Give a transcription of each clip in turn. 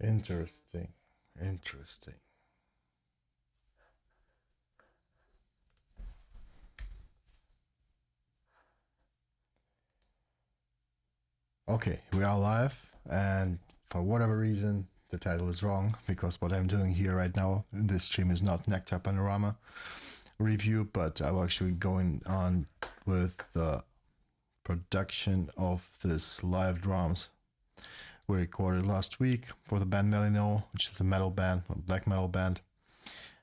Interesting. Interesting. Okay, we are live, and for whatever reason, the title is wrong because what I'm doing here right now in this stream is not Nectar Panorama review, but I'm actually going on with the production of this live drums we recorded last week for the band Melino, which is a metal band, a black metal band.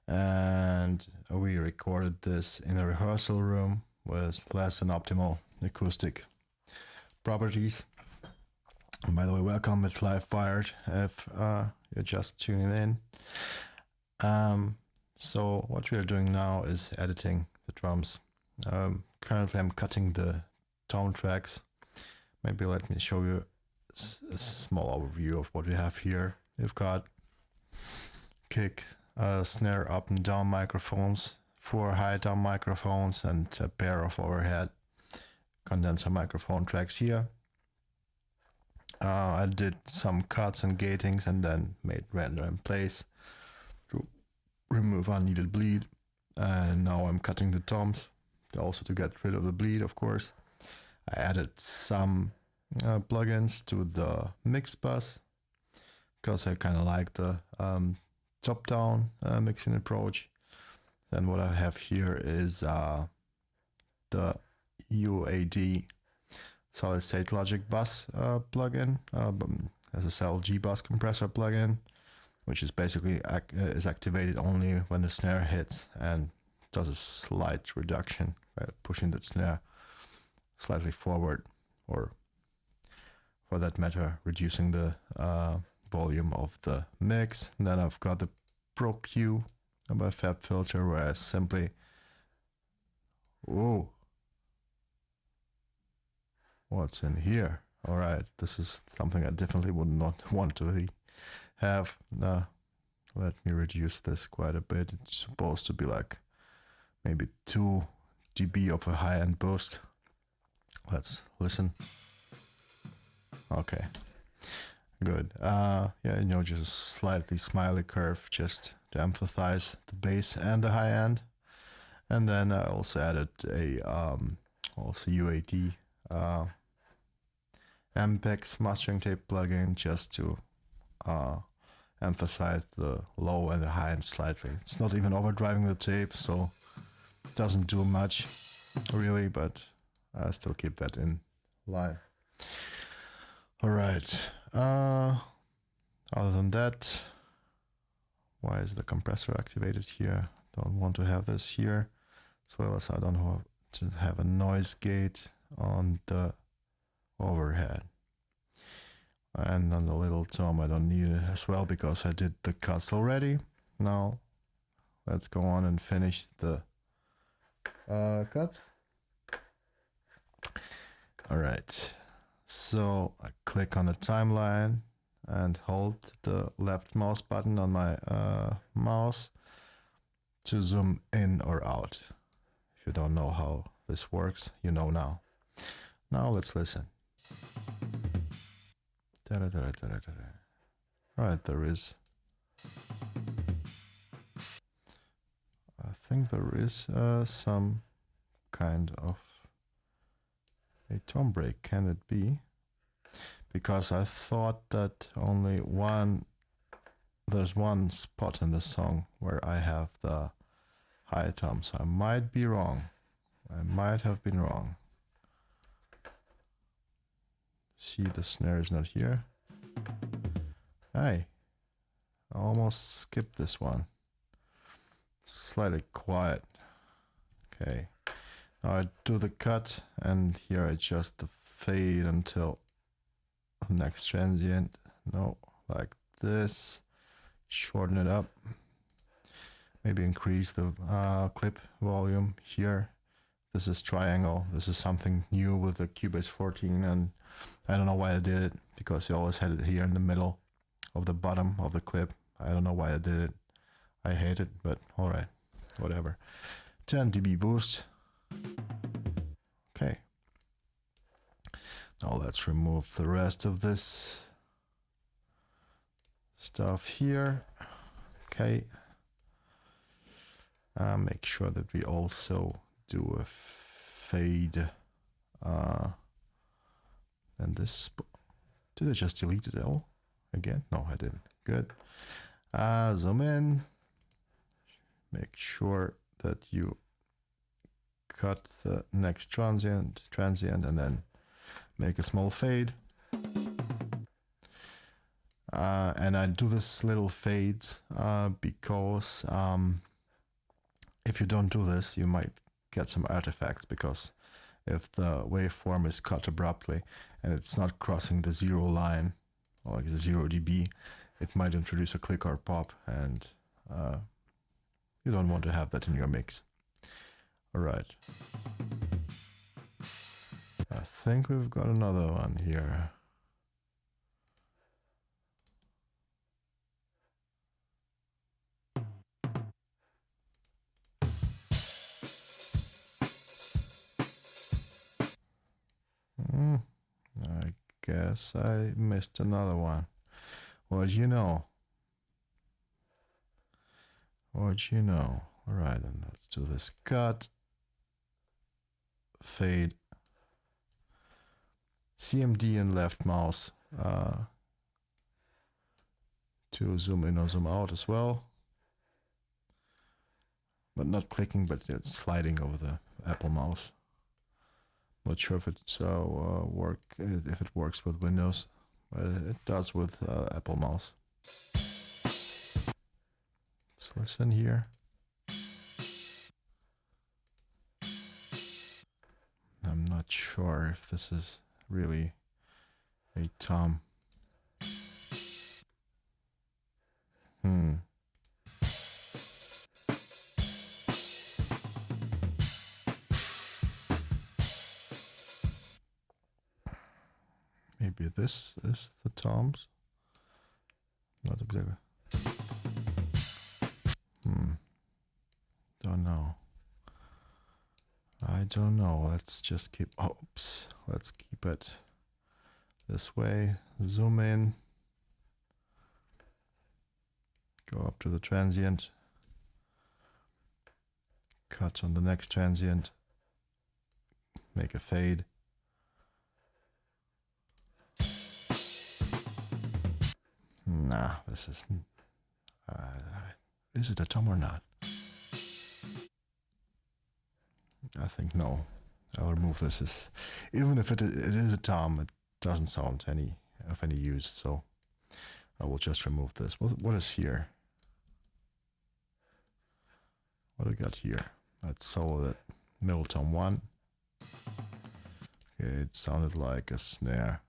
And we recorded this in a rehearsal room with less than optimal acoustic properties. And by the way, welcome at Livewired if you're just tuning in. So what we are doing now is editing the drums. Currently I'm cutting the tone tracks. Maybe let me show you a small overview of what we have here. We've got kick, snare up and down microphones, 4 high down microphones, and a pair of overhead condenser microphone tracks here. I did some cuts and gatings and then made render in place to remove unneeded bleed. And now I'm cutting the toms, also to get rid of the bleed, of course. I added some plugins to the mix bus because I kind of like the top-down mixing approach. Then what I have here is the UAD solid-state logic bus plugin, as a cell G bus compressor plugin, which is basically is activated only when the snare hits and does a slight reduction by pushing that snare slightly forward, or for that matter, reducing the volume of the mix. And then I've got the Pro Q by Fab Filter, where I simply, whoa, what's in here? All right, this is something I definitely would not want to have. Let me reduce this quite a bit. It's supposed to be like maybe 2 dB of a high-end boost. Let's listen. Okay, good. Yeah, just a slightly smiley curve just to emphasize the bass and the high end. And then I also added a also UAD MPEG mastering tape plugin just to emphasize the low and the high end slightly. It's not even overdriving the tape, so it doesn't do much really, but I still keep that in line. All right. Other than that, why is the compressor activated here? Don't want to have this here, as well as I don't want to have a noise gate on the overhead. And on the little tom, I don't need it as well because I did the cuts already. Now, let's go on and finish the cuts. All right. So I click on the timeline and hold the left mouse button on my mouse to zoom in or out. If you don't know how this works, you know now. Now let's listen. Right, there is. I think there is some kind of a tone break. Can it be? Because I thought that there's one spot in the song where I have the high toms. I might be wrong. I might have been wrong. See, the snare is not here. Hey, I almost skipped this one. Slightly quiet. Okay. Now I do the cut, and here I adjust the fade until the next transient. No, like this. Shorten it up. Maybe increase the clip volume here. This is triangle. This is something new with the Cubase 14, and I don't know why I did it, because you always had it here in the middle of the bottom of the clip. I don't know why I did it. I hate it, but alright, whatever. 10 dB boost. Okay. Now let's remove the rest of this stuff here. Okay. Make sure that we also do a fade. And this, did I just delete it all again? No, I didn't. Good. Zoom in. Make sure that you cut the next transient, and then make a small fade. And I do this little fade because if you don't do this, you might get some artifacts, because if the waveform is cut abruptly and it's not crossing the 0 line, or like the 0 dB, it might introduce a click or pop, and you don't want to have that in your mix. All right. I think we've got another one here. I guess I missed another one. What'd you know? What'd you know? All right, then let's do this cut, fade, CMD and left mouse to zoom in or zoom out as well. But not clicking, but it's sliding over the Apple mouse. Not sure if it's if it works with Windows, but it does with Apple mouse. Let's listen here. I'm not sure if this is really a tom. Maybe this is the toms. Not exactly. Don't know. I don't know. Let's just keep, oops. Let's keep it this way. Zoom in. Go up to the transient. Cut on the next transient. Make a fade. Nah, this is it a tom or not? I think no. I'll remove this. Even if it is a tom, it doesn't sound of any use. So I will just remove this. What is here? What do we got here? Let's solo that middle tom 1. Okay, it sounded like a snare.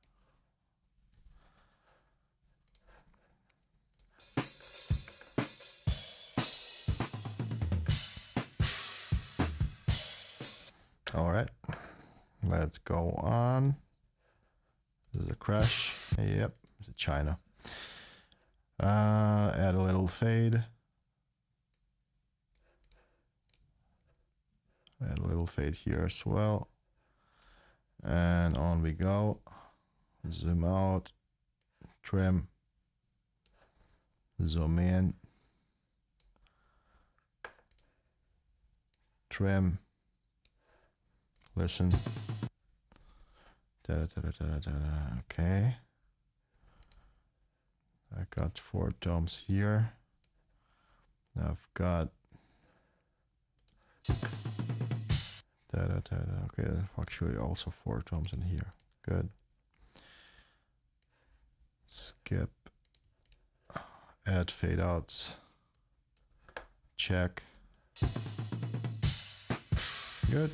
All right, let's go on. This is a crash. Yep, it's a China. Add a little fade. Add a little fade here as well. And on we go. Zoom out, trim, zoom in, trim. Listen. Okay. I got 4 toms here. I've got okay, actually also 4 toms in here. Good. Skip. Add fade outs. Check. Good.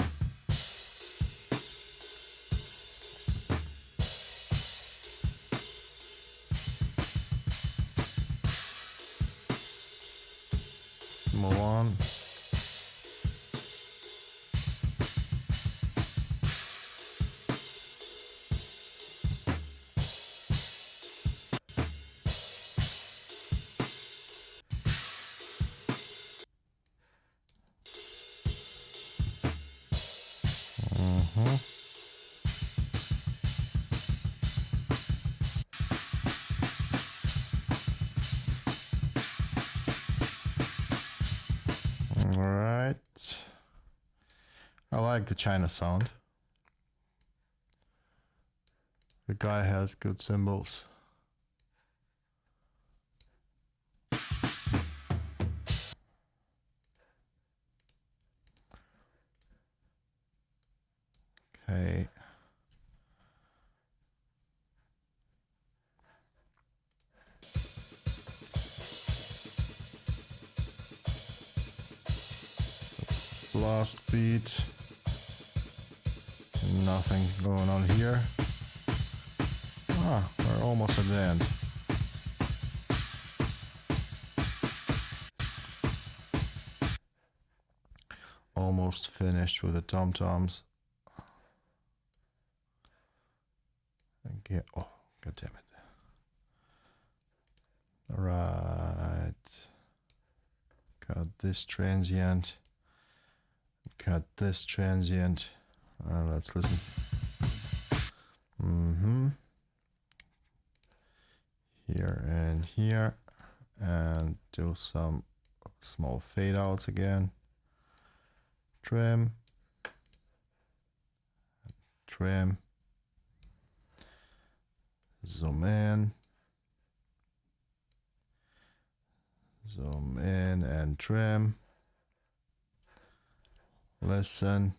Move on. Alright. I like the China sound. The guy has good cymbals. Okay. Blast beat. Nothing going on here. Ah, we're almost at the end. Almost finished with the tom-toms. Oh, god damn it. Alright. Got this transient. Got this transient. Let's listen. Here and here. And do some small fade outs again. Trim. Trim. Zoom in. Zoom in and trim. Listen.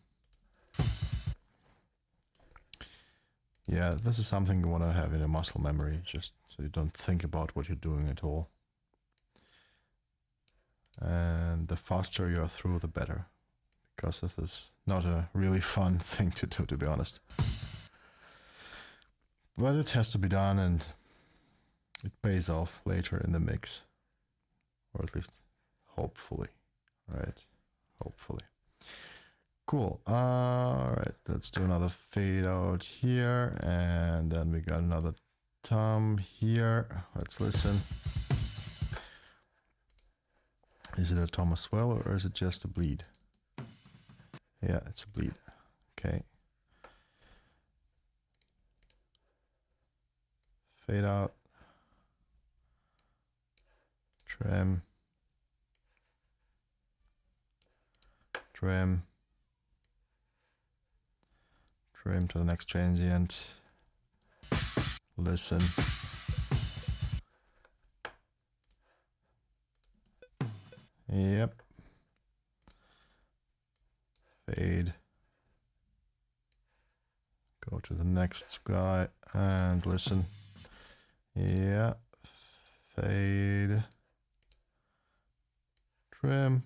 Yeah, this is something you want to have in a muscle memory, just so you don't think about what you're doing at all. And the faster you're through, the better. Because this is not a really fun thing to do, to be honest. But it has to be done, and it pays off later in the mix. Or at least, hopefully. Right? Hopefully. Cool. Alright, let's do another fade out here. And then we got another tom here. Let's listen. Is it a tom as well, or is it just a bleed? Yeah, it's a bleed. Okay. Fade out. Trim. Trim. Trim to the next transient. Listen. Yep. Fade. Go to the next guy and listen. Yeah. Fade. Trim.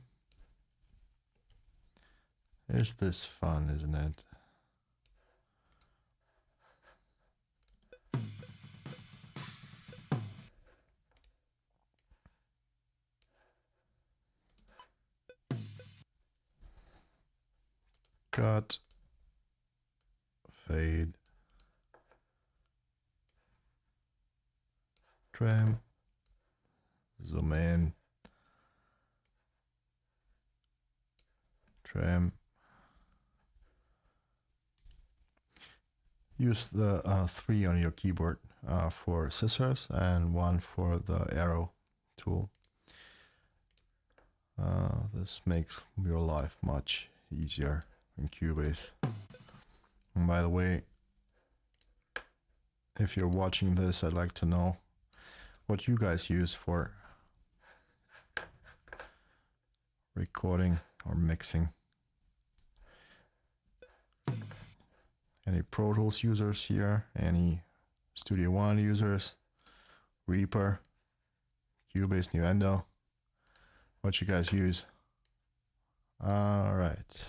Is this fun, isn't it? Cut. Fade. Trim. Zoom in. Trim. Use the 3 on your keyboard for scissors and 1 for the arrow tool. This makes your life much easier in Cubase. And by the way, if you're watching this, I'd like to know what you guys use for recording or mixing. Any Pro Tools users here? Any Studio One users? Reaper? Cubase, Nuendo? What you guys use? All right.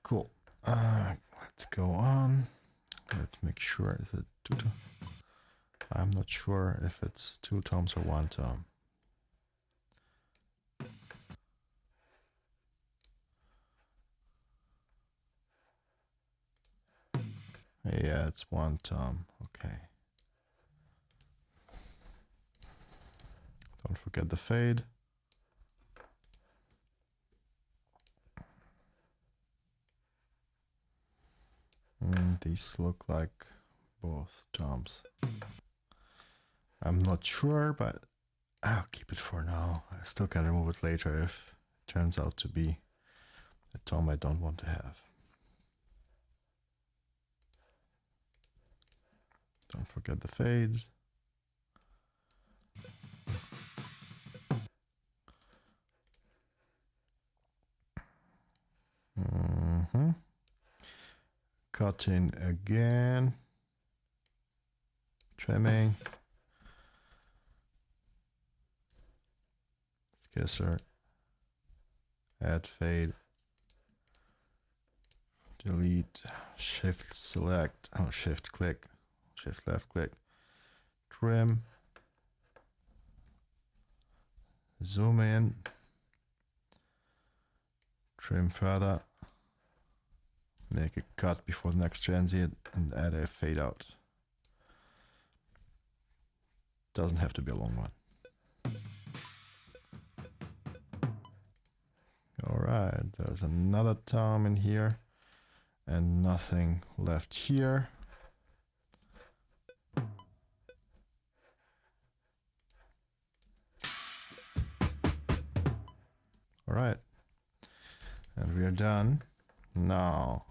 Cool. Let's go on. Let's make sure is it 2 toms. I'm not sure if it's 2 toms or 1 tom. Yeah, it's 1 tom. Okay. Don't forget the fade. And these look like both toms. I'm not sure, but I'll keep it for now. I still can remove it later if it turns out to be a tom I don't want to have. Don't forget the fades. Cutting again. Trimming. Skisser. Add fade. Delete. Shift select. Oh, shift click. Shift left click. Trim. Zoom in. Trim further. Make a cut before the next transient and add a fade out. Doesn't have to be a long one. Alright, there's another tom in here and nothing left here. Alright, and we are done. Now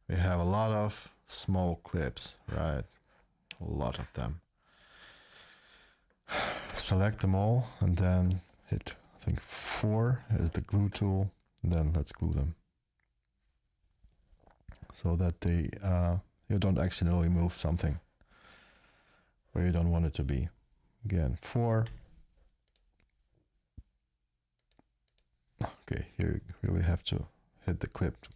we have a lot of small clips, right? A lot of them. Select them all and then hit, I think 4 is the glue tool, and then let's glue them so that they you don't accidentally move something where you don't want it to be. Again, 4. Okay, here you really have to hit the clip.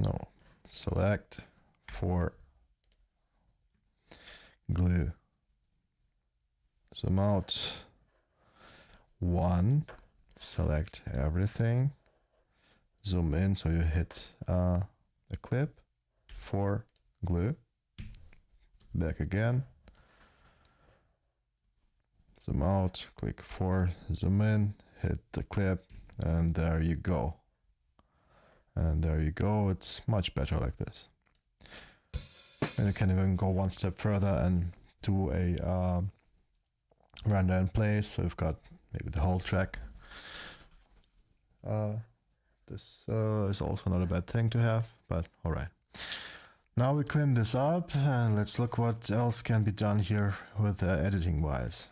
No, select 4, glue. Zoom out 1, select everything, zoom in so you hit the clip, 4, glue, back again, zoom out, click 4, zoom in, hit the clip, and there you go. And there you go, it's much better like this. And you can even go one step further and do a render in place, so we've got maybe the whole track. This is also not a bad thing to have, but alright. Now we clean this up and let's look what else can be done here with editing wise.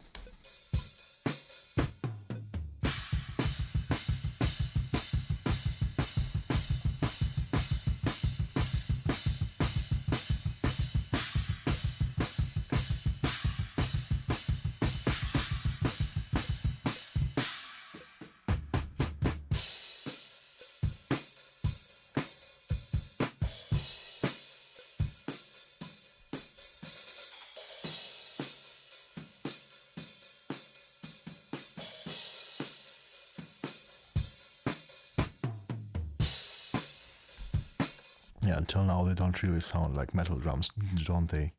Yeah, until now they don't really sound like metal drums, don't they?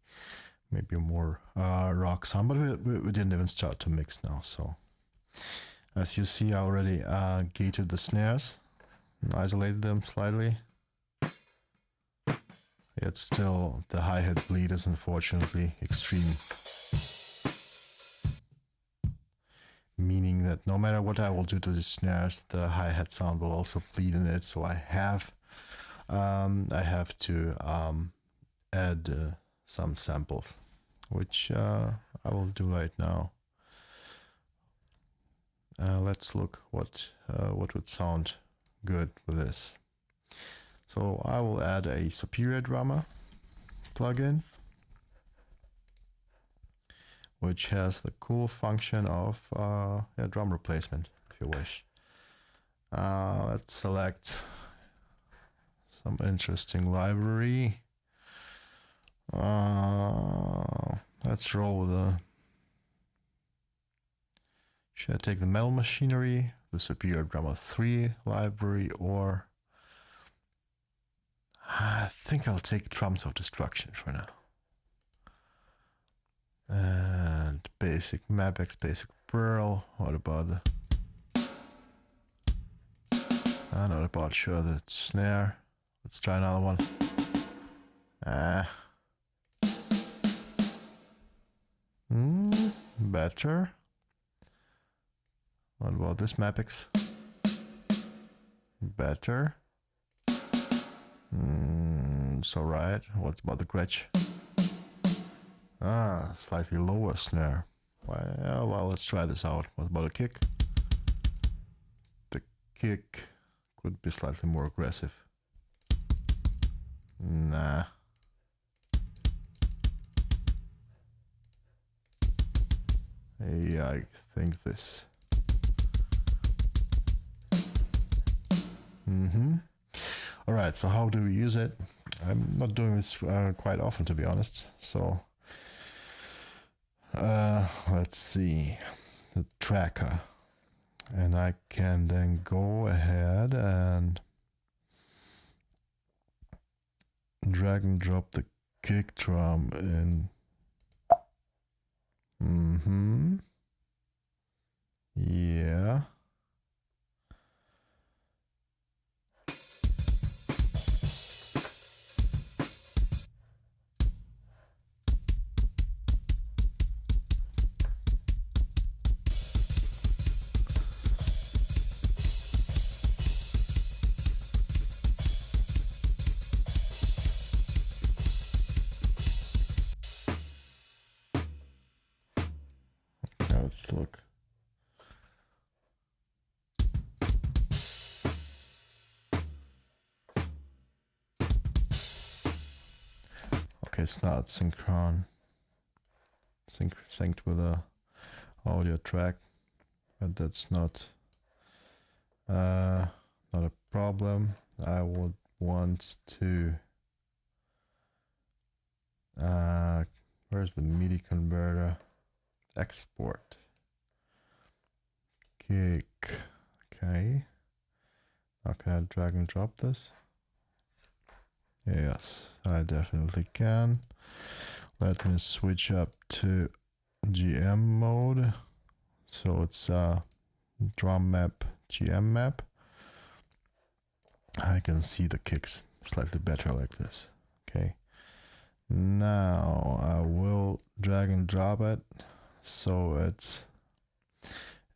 Maybe more rock sound, but we didn't even start to mix now. So as you see, I already gated the snares and isolated them slightly. Yet still the hi-hat bleed is unfortunately extreme. Meaning that no matter what I will do to the snares, the hi-hat sound will also bleed in it. So I have to add some samples, which I will do right now. Let's look what would sound good with this. So I will add a Superior Drummer plugin, which has the cool function of drum replacement, if you wish. Let's select some interesting library. Let's roll with a... Should I take the Metal Machinery, the Superior Drummer 3 library, or... I think I'll take Drums of Destruction for now. And basic Mapex, basic Pearl. What about the... I'm not about sure the snare. Let's try another one. Better. What about this Mapex? Better. It's alright. What about the Gretsch? Slightly lower snare. Well, let's try this out. What about a kick? The kick could be slightly more aggressive. Nah. Yeah, I think this. Alright, so how do we use it? I'm not doing this quite often, to be honest. So, let's see. The tracker. And I can then go ahead and drag and drop the kick drum in. Yeah. Let's look. Okay, it's not synched with a audio track, but that's not a problem. I would want to where's the MIDI converter? Export kick. Okay. Okay, I drag and drop this. Yes, I definitely can. Let me switch up to GM mode. So it's drum map, GM map. I can see the kicks slightly better like this. Okay. Now I will drag and drop it so it's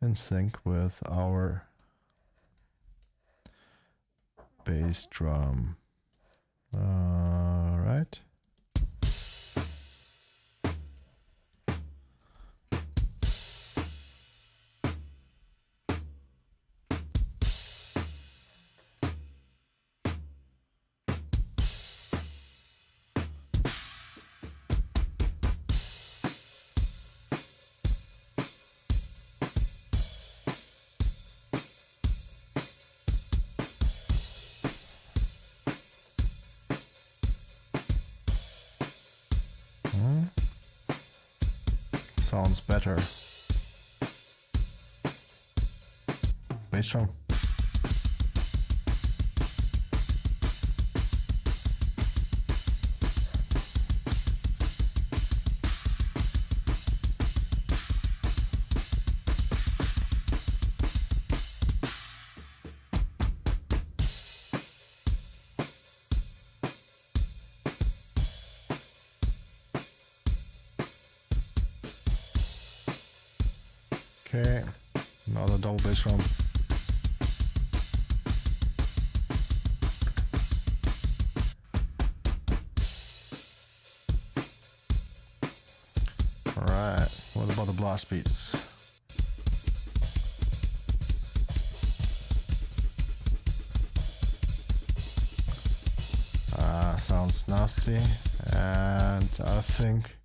in sync with our bass drum. All right. Sounds better. Bass drum. Okay, another double bass drum. Alright, what about the blast beats? Sounds nasty, and I think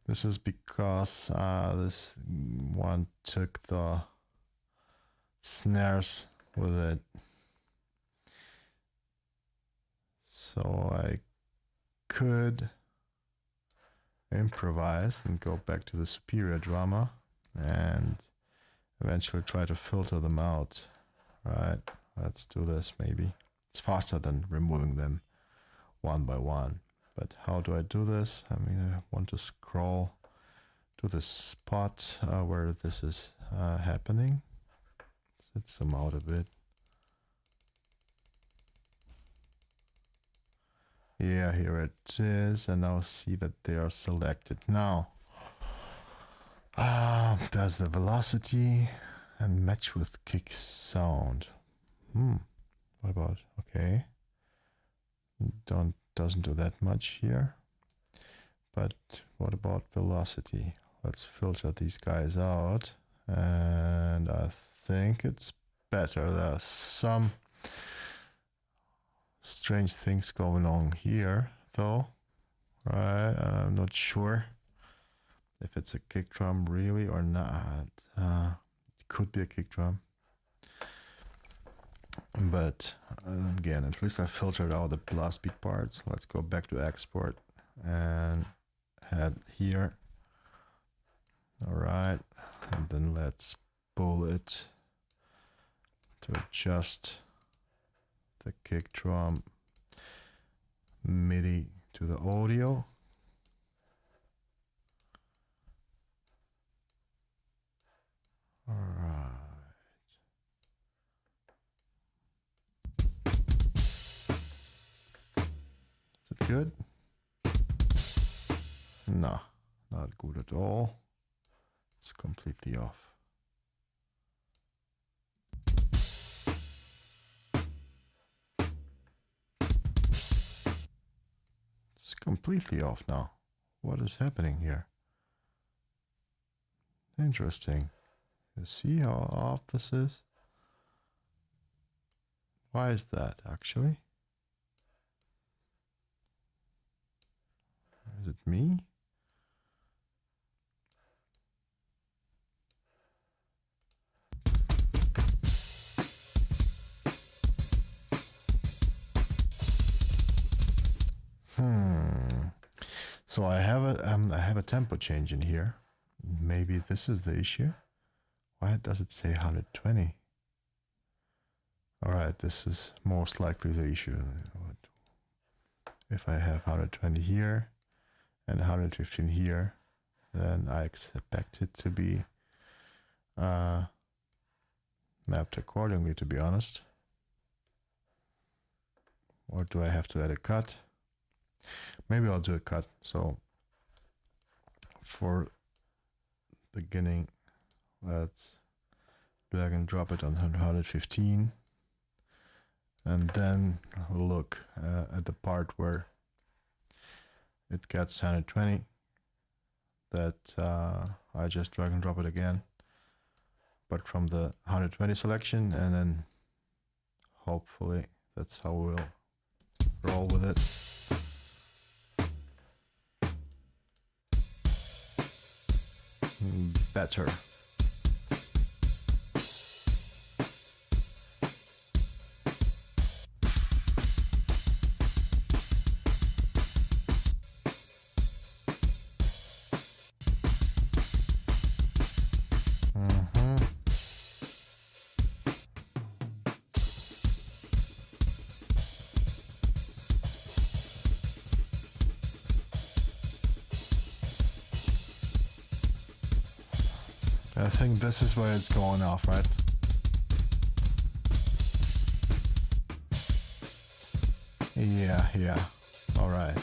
this is because this one took the snares with it. So I could improvise and go back to the superior drama and eventually try to filter them out. Right, let's do this maybe. It's faster than removing them one by one. But how do I do this? I mean, I want to scroll to the spot where this is happening. Let's zoom out a bit. Yeah, here it is, and now see that they are selected. Now, does the velocity and match with kick sound? What about, okay. Doesn't do that much here. But what about velocity? Let's filter these guys out. And I think it's better. There's some strange things going on here, though. Right? I'm not sure if it's a kick drum really or not. It could be a kick drum. But again, at least I filtered out the blast beat parts. Let's go back to export and head here. All right, and then let's pull it to adjust the kick drum MIDI to the audio. All right. Is it good? No, not good at all. It's completely off. It's completely off now. What is happening here? Interesting. You see how off this is? Why is that actually? Is it me? So I have a tempo change in here. Maybe this is the issue. Why does it say 120? All right, this is most likely the issue. If I have 120 here and 115 here, then I expect it to be mapped accordingly, to be honest. Or do I have to add a cut? Maybe I'll do a cut. So for beginning, let's drag and drop it on 115. And then look at the part where it gets 120. That I just drag and drop it again. But from the 120 selection, and then hopefully that's how we'll roll with it. Better. I think this is where it's going off, right? Yeah. All right.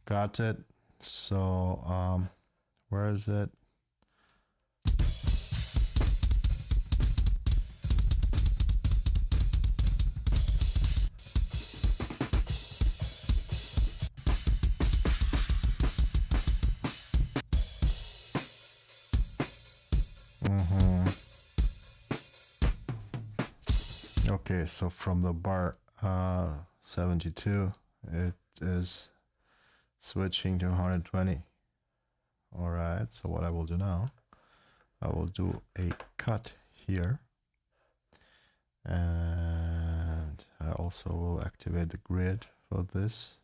Got it. So, where is it? Okay, so from the bar 72, it is switching to 120. All right, so what I will do now, I will do a cut here. And I also will activate the grid for this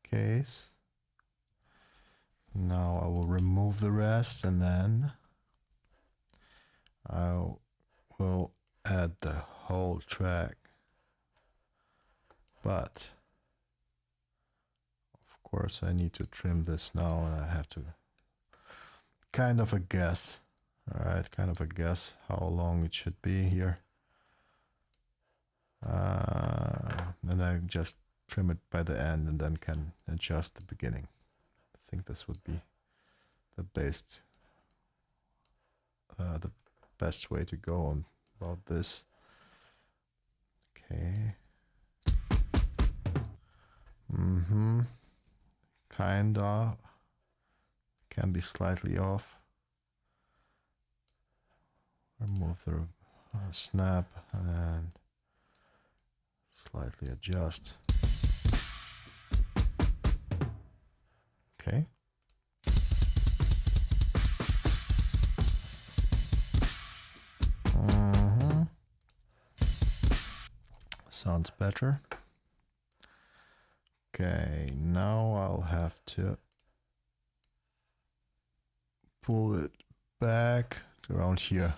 case. Now I will remove the rest, and then I will add the whole track. But of course I need to trim this now, and I have to kind of a guess. All right, kind of a guess how long it should be here. And I just trim it by the end and then can adjust the beginning. I think this would be the best way to go on about this. Okay. Kinda can be slightly off. Remove the snap and slightly adjust. Okay. Sounds better. Okay, now I'll have to pull it back to around here.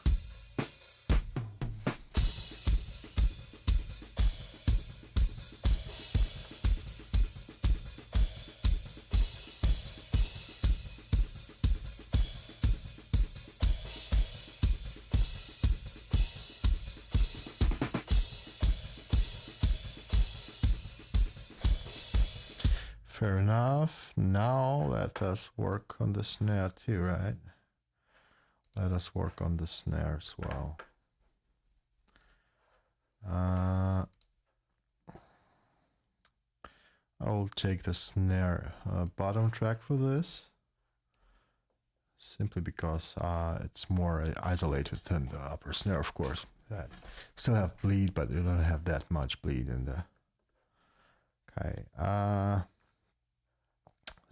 Fair enough. Now let us work on the snare too, right? Let us work on the snare as well. I'll take the snare bottom track for this, simply because it's more isolated than the upper snare, of course. Still have bleed, but you don't have that much bleed in the... Okay.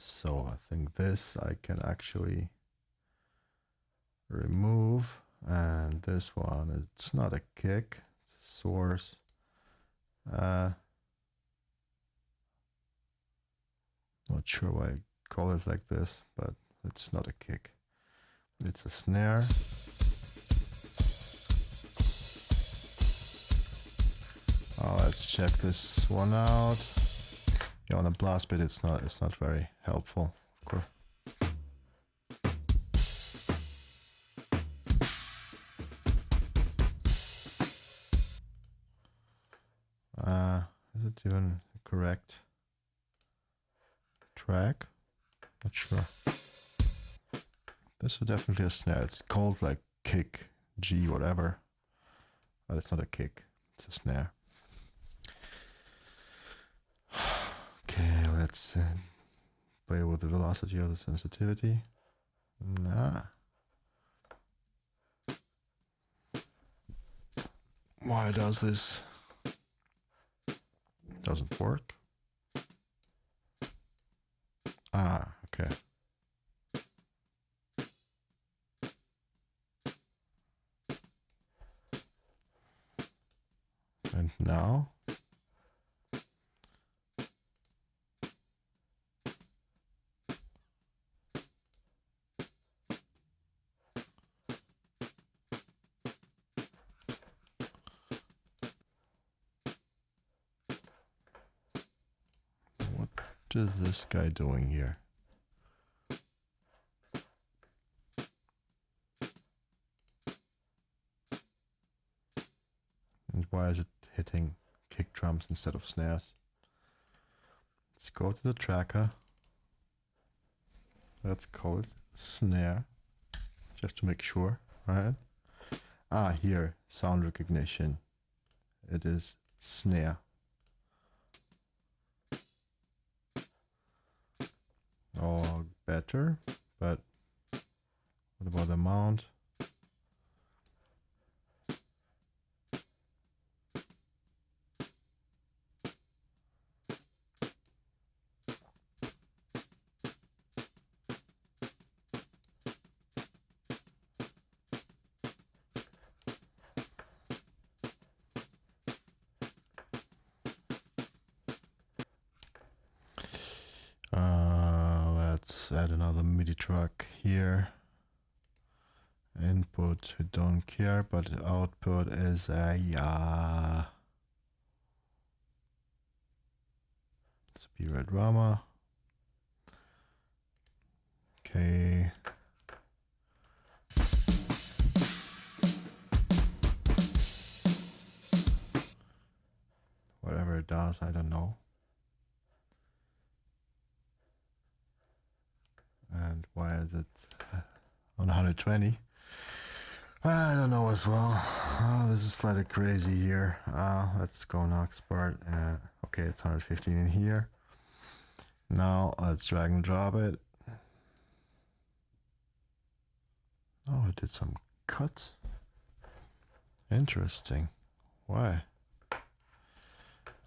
So I think this I can actually remove, and this one, it's not a kick, it's a source. Not sure why I call it like this, but it's not a kick. It's a snare. Let's check this one out. Yeah, on a blast bit, it's not very helpful, of course. Is it even the correct track? Not sure. This is definitely a snare. It's called like kick, G, whatever, but it's not a kick. It's a snare. Okay, let's play with the velocity or the sensitivity. Nah. Why does this? Doesn't work. Okay. And now? What is this guy doing here? And why is it hitting kick drums instead of snares? Let's go to the tracker. Let's call it snare, just to make sure, right? Here, sound recognition. It is snare. Oh, better, but what about the amount? Let's add another MIDI track here. Input, we don't care, but output is a Spirit drama. Okay. does, I don't know. And why is it on 120? I don't know as well. Oh, this is slightly crazy here. Let's go next part. Okay, it's 115 in here. Now let's drag and drop it. Oh, it did some cuts. Interesting. Why?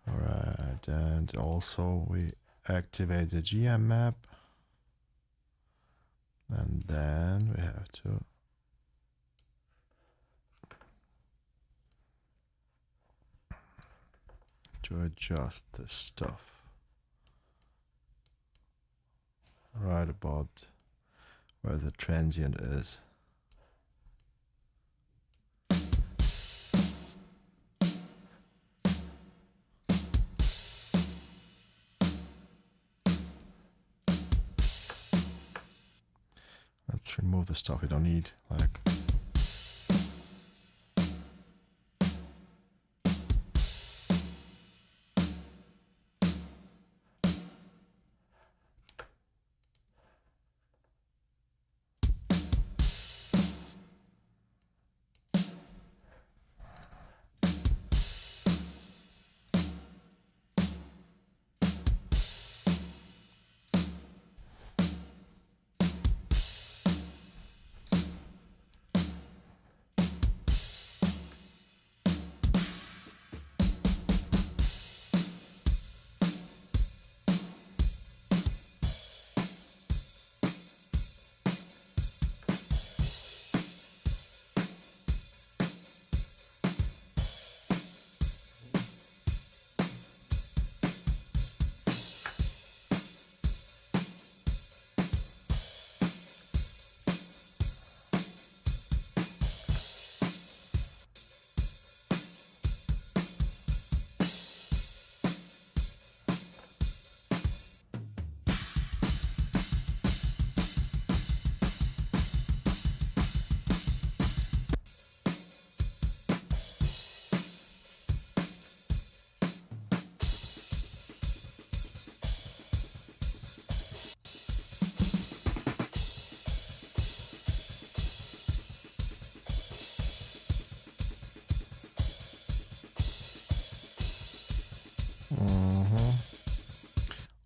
Alright, and also we activate the GM map. And then we have to adjust this stuff right about where the transient is. Let's remove the stuff we don't need, like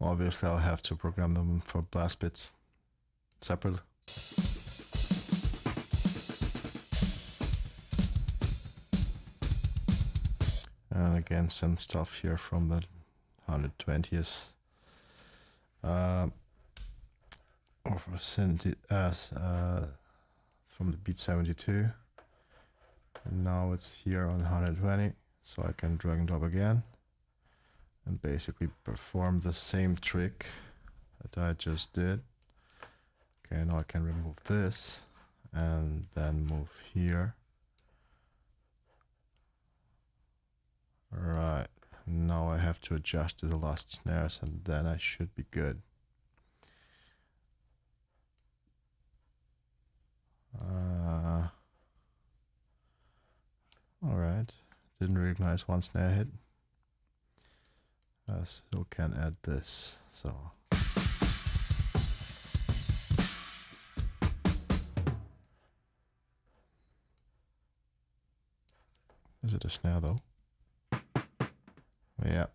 obviously I'll have to program them for blast bits separately. And again, some stuff here from the 120th. Or from the beat 72. And now it's here on 120, so I can drag and drop again and basically perform the same trick that I just did. Okay, now I can remove this and then move here. Right, now I have to adjust to the last snares and then I should be good. Alright, didn't recognize one snare hit. I still can add this, so. Is it a snare though? Yeah.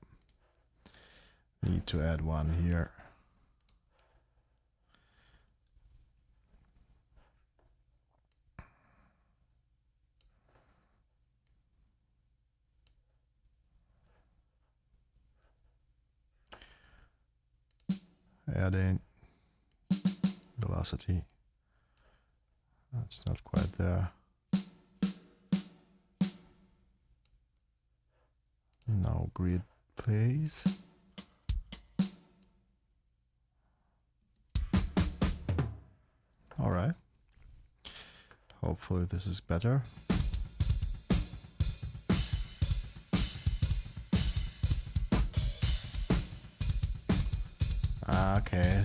Need to add one here. Adding velocity. That's not quite there. Now grid plays. All right. Hopefully this is better. Okay.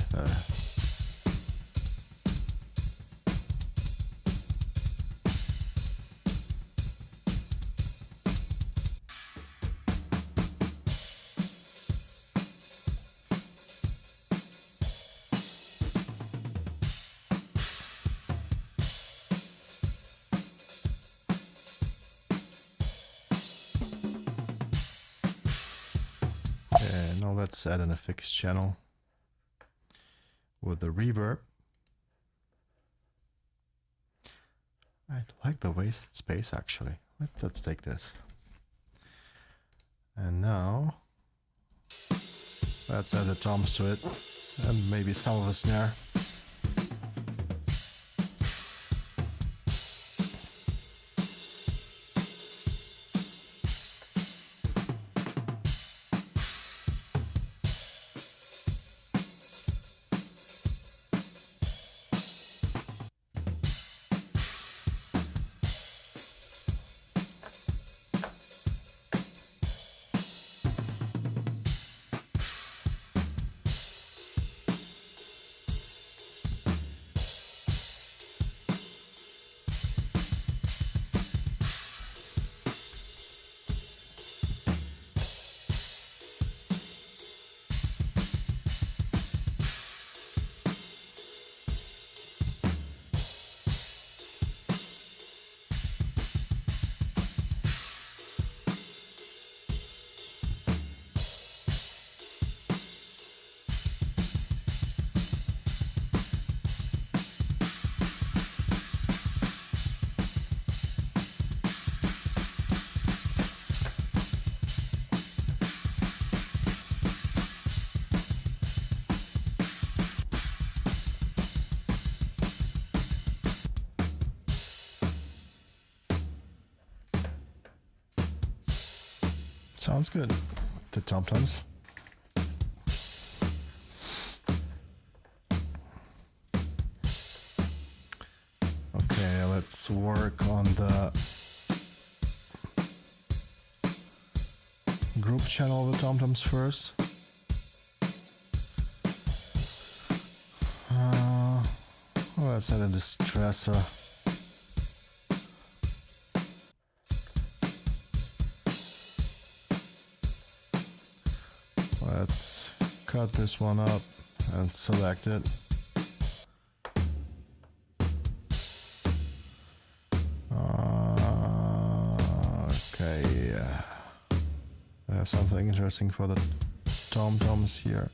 Now let's add in a fixed channel with the reverb. I like the wasted space actually. Let's take this. And now let's add the toms to it and maybe some of the snare. Sounds good. The tom-toms. Okay, let's work on the group channel of the tom-toms first. Let's add a distressor. Let's cut this one up and select it. Okay, I have something interesting for the tom-toms here.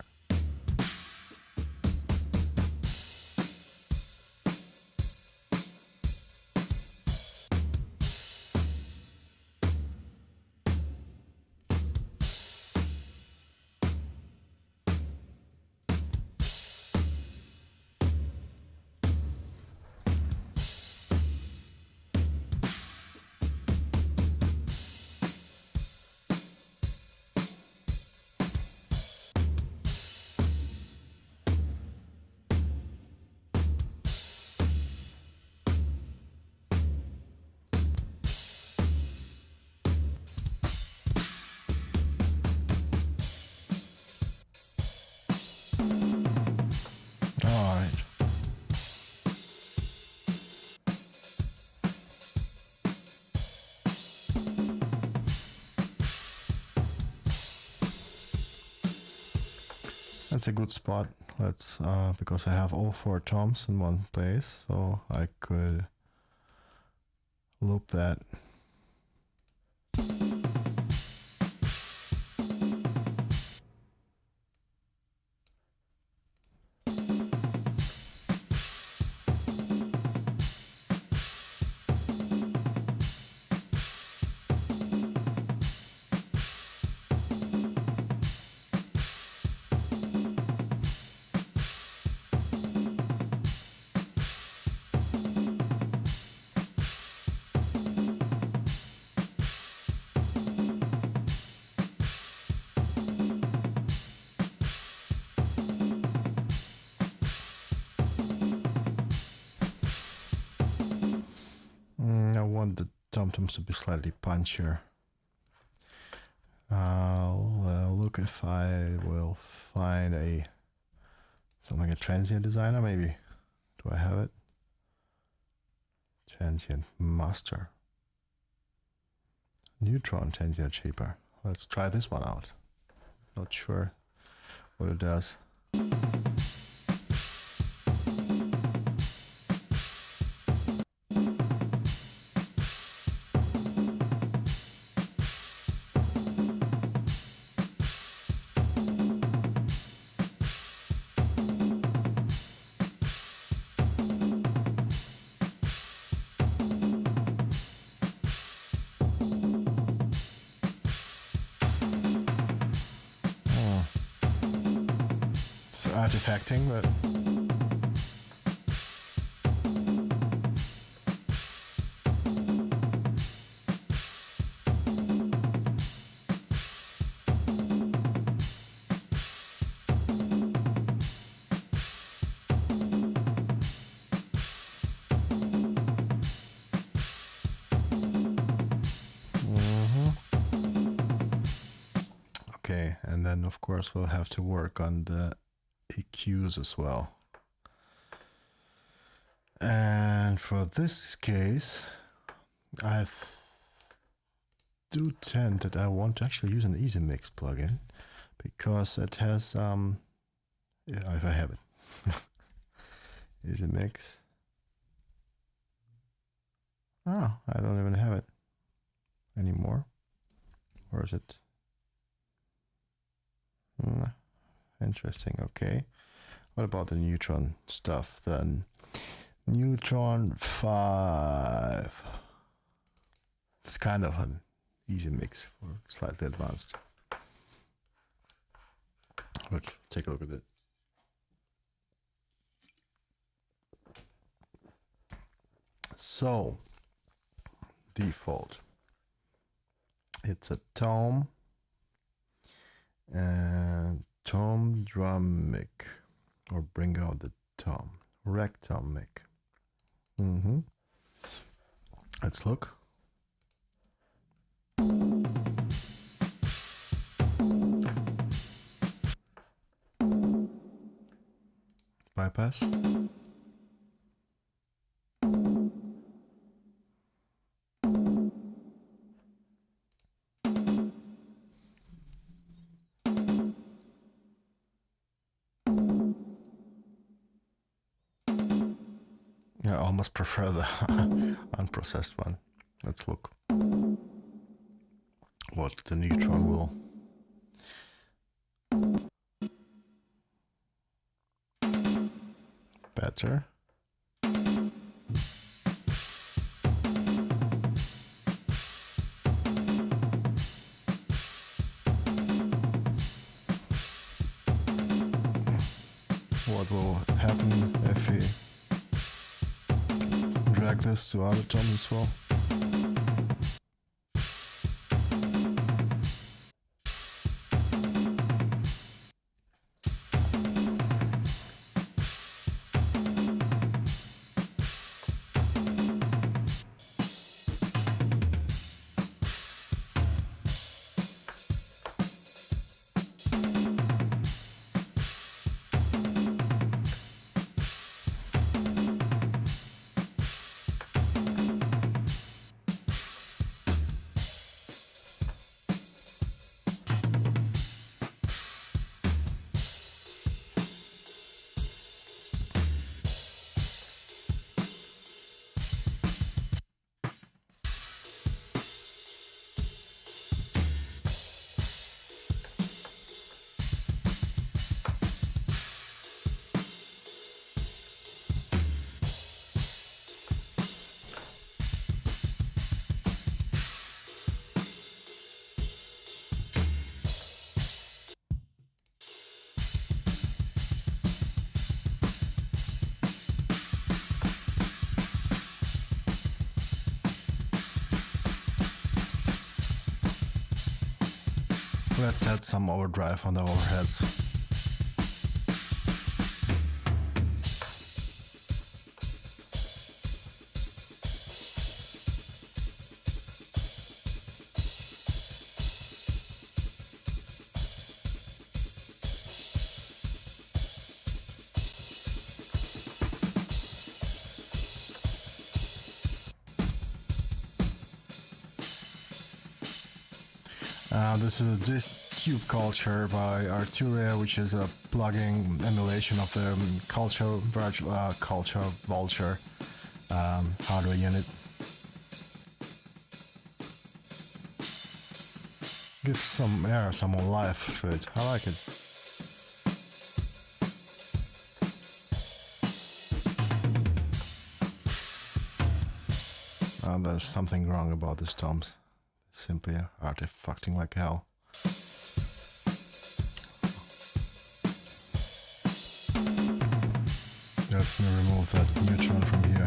That's a good spot. Let's because I have all 4 toms in one place, so I could loop that. I want the tom-toms to be slightly punchier. I'll look if I will find something like a transient designer maybe. Do I have it? Transient master. Neutron transient shaper. Let's try this one out. Not sure what it does. artifacting, but okay, and then of course we'll have to work on the EQs as well. And for this case, I do tend that I want to actually use an Easy Mix plugin because it has yeah, if I have it. Easy Mix. Oh, I don't even have it anymore. Or is it? Interesting. Okay. What about the Neutron stuff then? Neutron 5. It's kind of an easy mix for slightly advanced. Let's take a look at it. So, default. It's a tom and tom drum mic, or bring out the tom, rec tom mic. Let's look. Bypass. Yeah, I almost prefer the unprocessed one. Let's look what the Neutron will. Better. What will happen if we drag this to other toms as well? Let's add some overdrive on the overheads. This is this Tube Culture by Arturia, which is a plugin emulation of the Culture Vulture hardware unit. Gives some air, some more life to it. I like it. There's something wrong about these toms. Simply artifacting like hell. let me remove that neutron from here.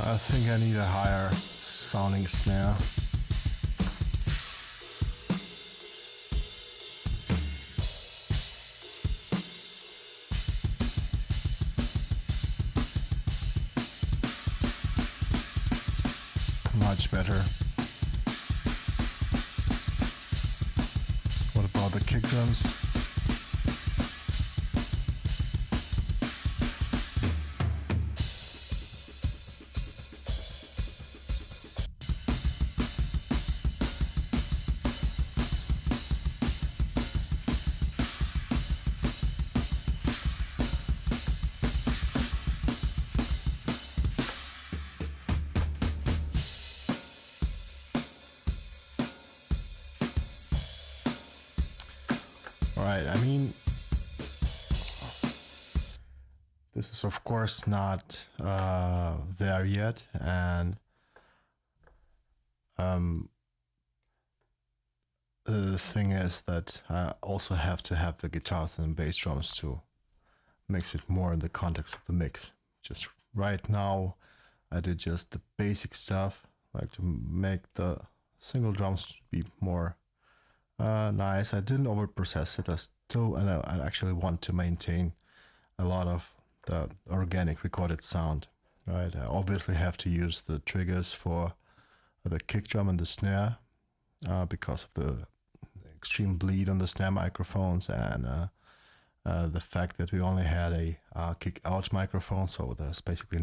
I think I need a higher sounding snare. Much better. What about the kick drums? Alright, I mean, this is of course not there yet, and the thing is that I also have to have the guitars and bass drums to mix it more in the context of the mix. Just right now, I did just the basic stuff, like to make the single drums be more nice. I didn't overprocess it. I actually want to maintain a lot of the organic recorded sound. Right. I obviously have to use the triggers for the kick drum and the snare because of the extreme bleed on the snare microphones and the fact that we only had a kick out microphone, so there's basically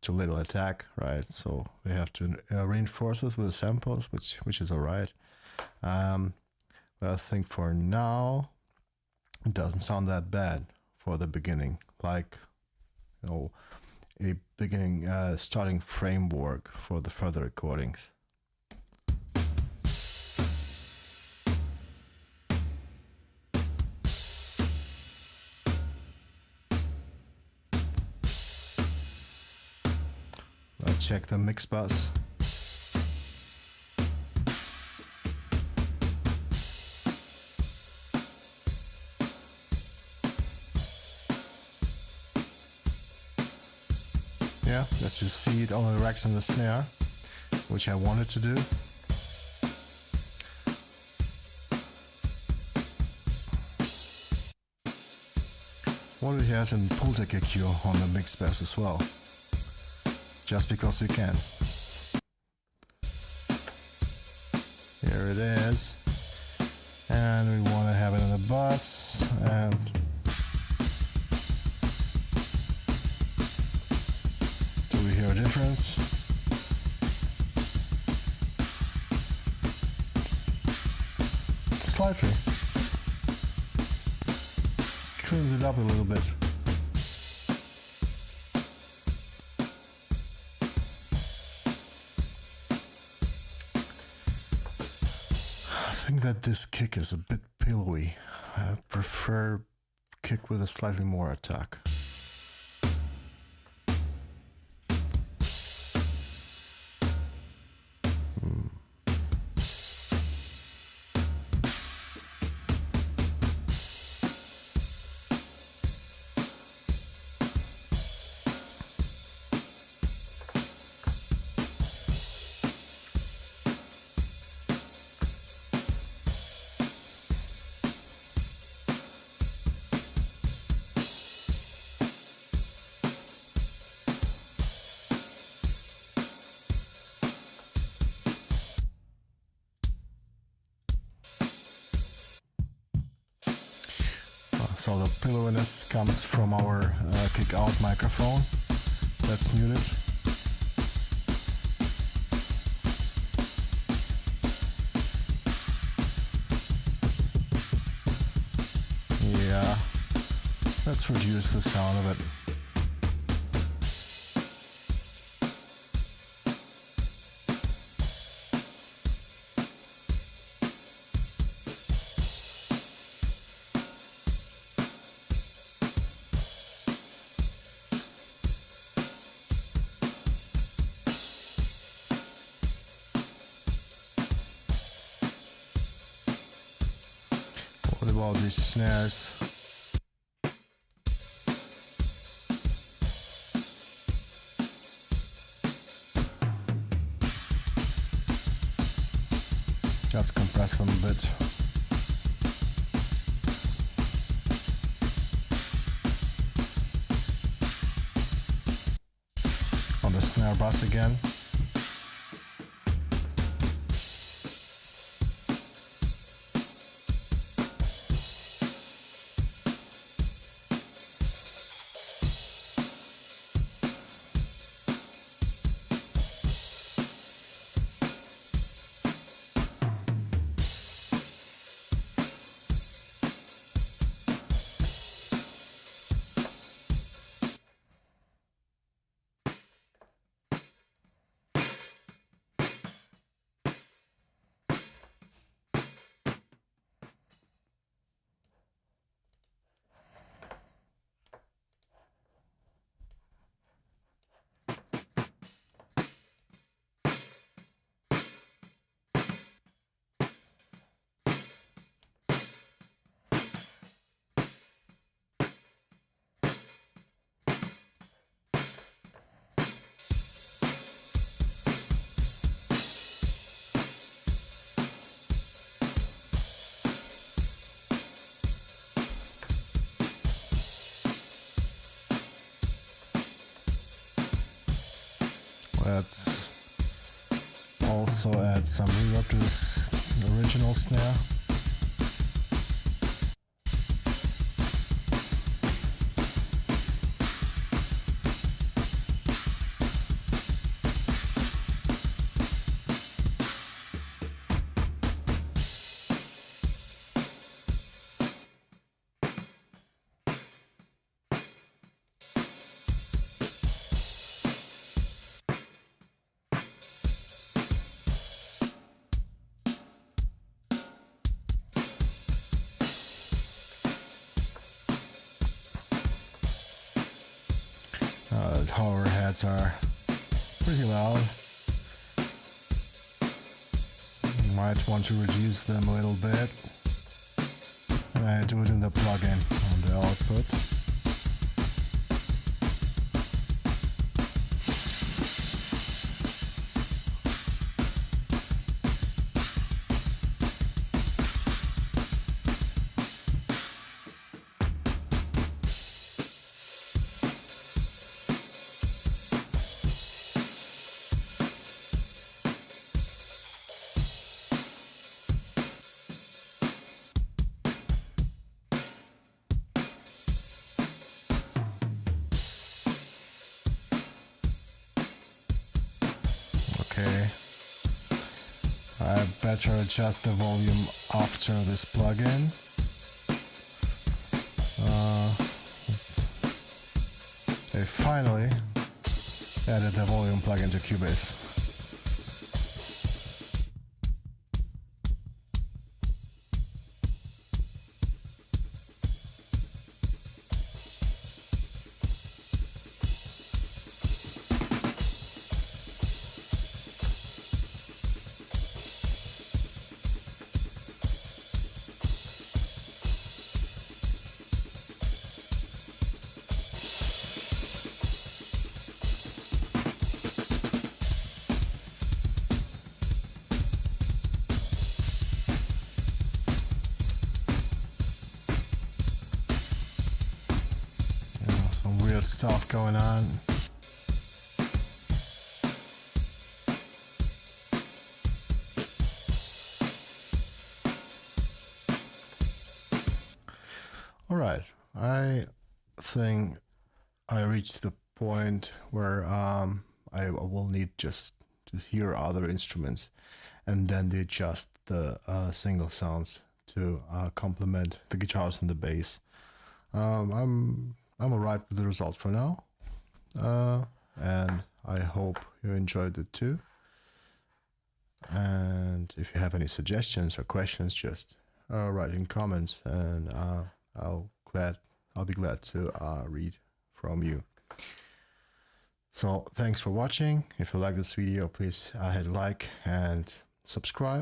too little attack, right? So we have to reinforce this with the samples, which is all right. But I think for now, it doesn't sound that bad for the beginning, like, you know, a beginning starting framework for the further recordings. Let's check the mix bus. Yeah, let's just see it on the racks and the snare, which I wanted to do. What we have in Pultec EQ on the mix bass as well, just because we can. Here it is, and we want to have it on the bus, and do we hear a difference? Slightly. Cleans it up a little bit. I think that this kick is a bit pillowy. I prefer kick with a slightly more attack. So the pillowiness comes from our kick out microphone. That's muted. Yeah, let's reduce the sound of it. What about these snares? Let's compress them a bit. On the snare bass again. Let's also add some reverb to this original snare. The tower heads are pretty loud. You might want to reduce them a little bit. And I do it in the plugin on the output. Okay, I better adjust the volume after this plugin. I finally added the volume plugin to Cubase. Weird stuff going on. All right, I think I reached the point where I will need just to hear other instruments and then they adjust the single sounds to complement the guitars and the bass. I'm alright with the result for now, and I hope you enjoyed it too. And if you have any suggestions or questions, just write in comments, and I'll be glad to read from you. So thanks for watching. If you like this video, please hit like and subscribe.